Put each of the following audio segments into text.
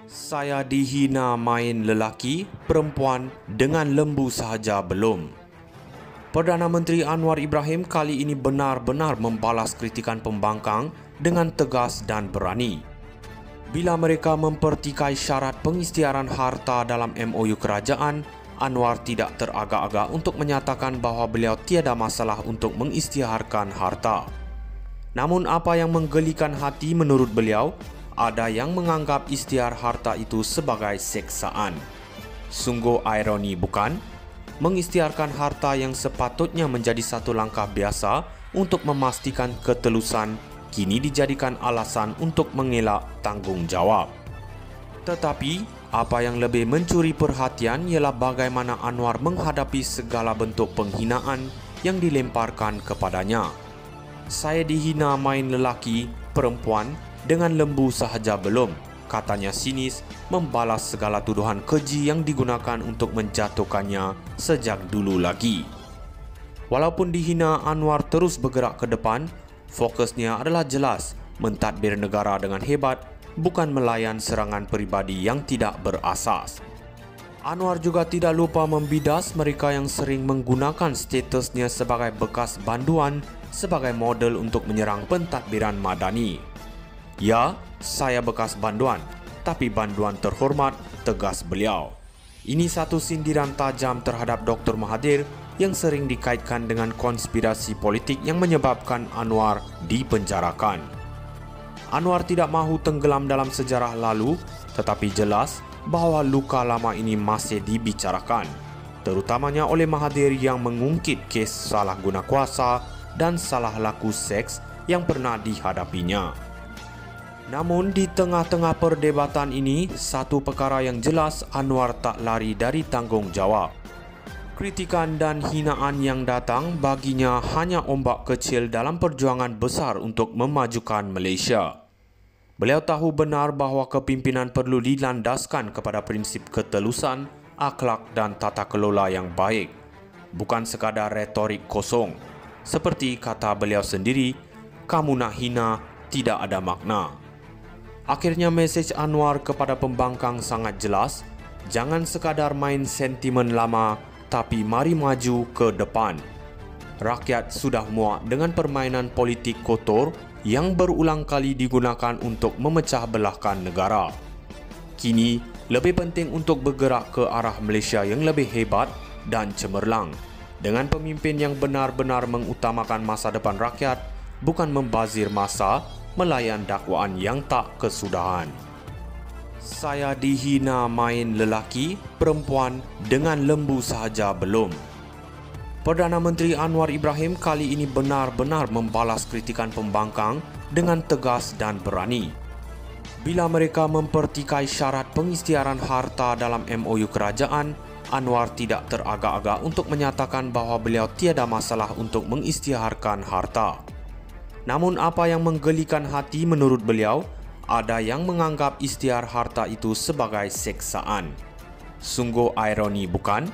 Saya dihina main lelaki, perempuan dengan lembu sahaja belum. Perdana Menteri Anwar Ibrahim kali ini benar-benar membalas kritikan pembangkang dengan tegas dan berani. Bila mereka mempertikai syarat pengisytiharan harta dalam MOU kerajaan, Anwar tidak teragak-agak untuk menyatakan bahawa beliau tiada masalah untuk mengisytiharkan harta. Namun apa yang menggelikan hati menurut beliau, ada yang menganggap isytihar harta itu sebagai seksaan. Sungguh ironi bukan? Mengisytiharkan harta yang sepatutnya menjadi satu langkah biasa untuk memastikan ketelusan kini dijadikan alasan untuk mengelak tanggungjawab. Tetapi, apa yang lebih mencuri perhatian ialah bagaimana Anwar menghadapi segala bentuk penghinaan yang dilemparkan kepadanya. Saya dihina main lelaki, perempuan dengan lembu sahaja belum, katanya sinis membalas segala tuduhan keji yang digunakan untuk menjatuhkannya sejak dulu lagi. Walaupun dihina, Anwar terus bergerak ke depan. Fokusnya adalah jelas, mentadbir negara dengan hebat, bukan melayan serangan peribadi yang tidak berasas. Anwar juga tidak lupa membidas mereka yang sering menggunakan statusnya sebagai bekas banduan sebagai model untuk menyerang pentadbiran madani. Ya, saya bekas banduan, tapi banduan terhormat, tegas beliau. Ini satu sindiran tajam terhadap Dr. Mahathir yang sering dikaitkan dengan konspirasi politik yang menyebabkan Anwar dipenjarakan. Anwar tidak mahu tenggelam dalam sejarah lalu, tetapi jelas bahawa luka lama ini masih dibicarakan, terutamanya oleh Mahathir yang mengungkit kes salah guna kuasa dan salah laku seks yang pernah dihadapinya. Namun di tengah-tengah perdebatan ini, satu perkara yang jelas, Anwar tak lari dari tanggungjawab. Kritikan dan hinaan yang datang baginya hanya ombak kecil dalam perjuangan besar untuk memajukan Malaysia. Beliau tahu benar bahawa kepimpinan perlu dilandaskan kepada prinsip ketelusan, akhlak dan tata kelola yang baik, bukan sekadar retorik kosong. Seperti kata beliau sendiri, kamu nak hina tidak ada makna. Akhirnya mesej Anwar kepada pembangkang sangat jelas, jangan sekadar main sentimen lama, tapi mari maju ke depan. Rakyat sudah muak dengan permainan politik kotor yang berulang kali digunakan untuk memecah belahkan negara. Kini, lebih penting untuk bergerak ke arah Malaysia yang lebih hebat dan cemerlang, dengan pemimpin yang benar-benar mengutamakan masa depan rakyat, bukan membazir masa, melayan dakwaan yang tak kesudahan. Saya dihina main lelaki, perempuan dengan lembu sahaja belum. Perdana Menteri Anwar Ibrahim kali ini benar-benar membalas kritikan pembangkang dengan tegas dan berani. Bila mereka mempertikai syarat pengisytiharan harta dalam MOU kerajaan, Anwar tidak teragak-agak untuk menyatakan bahawa beliau tiada masalah untuk mengisytiharkan harta. Namun apa yang menggelikan hati menurut beliau, ada yang menganggap isytihar harta itu sebagai seksaan. Sungguh ironi bukan?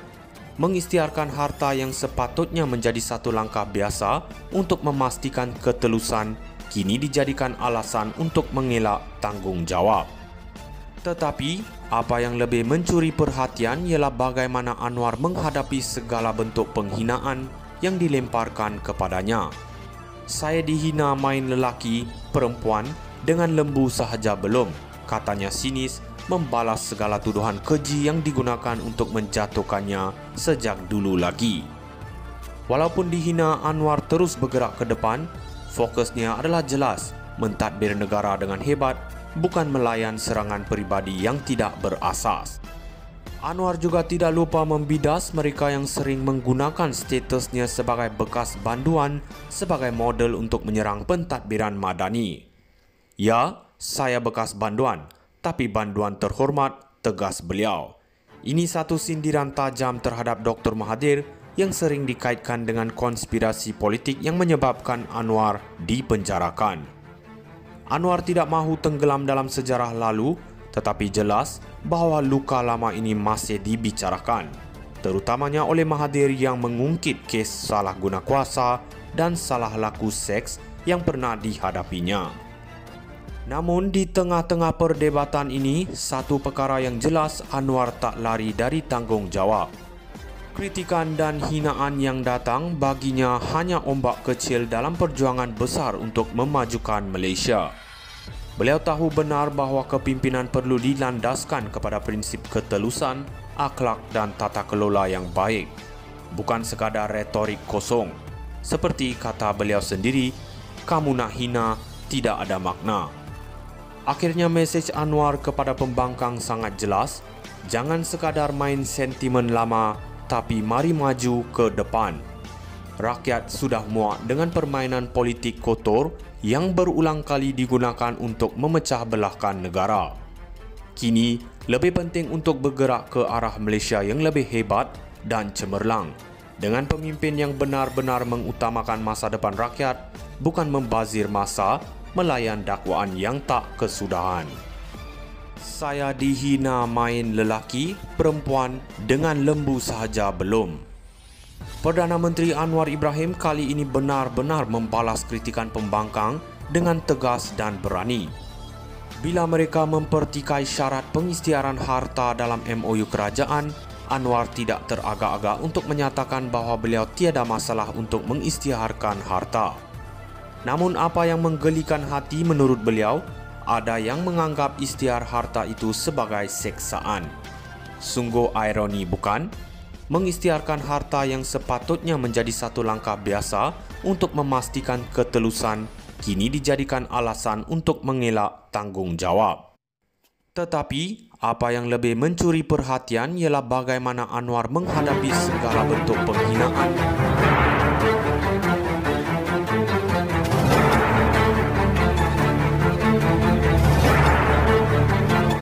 Mengisytiharkan harta yang sepatutnya menjadi satu langkah biasa untuk memastikan ketelusan kini dijadikan alasan untuk mengelak tanggungjawab. Tetapi, apa yang lebih mencuri perhatian ialah bagaimana Anwar menghadapi segala bentuk penghinaan yang dilemparkan kepadanya. Saya dihina main lelaki, perempuan dengan lembu sahaja belum, katanya sinis membalas segala tuduhan keji yang digunakan untuk menjatuhkannya sejak dulu lagi. Walaupun dihina, Anwar terus bergerak ke depan. Fokusnya adalah jelas, mentadbir negara dengan hebat, bukan melayan serangan peribadi yang tidak berasas. Anwar juga tidak lupa membidas mereka yang sering menggunakan statusnya sebagai bekas banduan sebagai model untuk menyerang pentadbiran madani. Ya, saya bekas banduan, tapi banduan terhormat, tegas beliau. Ini satu sindiran tajam terhadap Dr. Mahathir yang sering dikaitkan dengan konspirasi politik yang menyebabkan Anwar dipenjarakan. Anwar tidak mahu tenggelam dalam sejarah lalu, tetapi jelas bahawa luka lama ini masih dibicarakan, terutamanya oleh Mahathir yang mengungkit kes salah guna kuasa dan salah laku seks yang pernah dihadapinya. Namun di tengah-tengah perdebatan ini, satu perkara yang jelas Anwar tak lari dari tanggungjawab. Kritikan dan hinaan yang datang baginya hanya ombak kecil dalam perjuangan besar untuk memajukan Malaysia. Beliau tahu benar bahawa kepimpinan perlu dilandaskan kepada prinsip ketelusan, akhlak dan tata kelola yang baik. Bukan sekadar retorik kosong. Seperti kata beliau sendiri, kamu nak hina, tidak ada makna. Akhirnya mesej Anwar kepada pembangkang sangat jelas, jangan sekadar main sentimen lama, tapi mari maju ke depan. Rakyat sudah muak dengan permainan politik kotor yang berulang kali digunakan untuk memecah belahkan negara. Kini, lebih penting untuk bergerak ke arah Malaysia yang lebih hebat dan cemerlang, dengan pemimpin yang benar-benar mengutamakan masa depan rakyat, bukan membazir masa, melayan dakwaan yang tak kesudahan. Saya dihina main lelaki, perempuan dengan lembu sahaja belum. Perdana Menteri Anwar Ibrahim kali ini benar-benar membalas kritikan pembangkang dengan tegas dan berani. Bila mereka mempertikai syarat pengisytiharan harta dalam MOU kerajaan, Anwar tidak teragak-agak untuk menyatakan bahawa beliau tiada masalah untuk mengisytiharkan harta. Namun apa yang menggelikan hati menurut beliau, ada yang menganggap isytihar harta itu sebagai seksaan. Sungguh ironi bukan? Mengisytiharkan harta yang sepatutnya menjadi satu langkah biasa untuk memastikan ketelusan kini dijadikan alasan untuk mengelak tanggungjawab. Tetapi, apa yang lebih mencuri perhatian ialah bagaimana Anwar menghadapi segala bentuk penghinaan.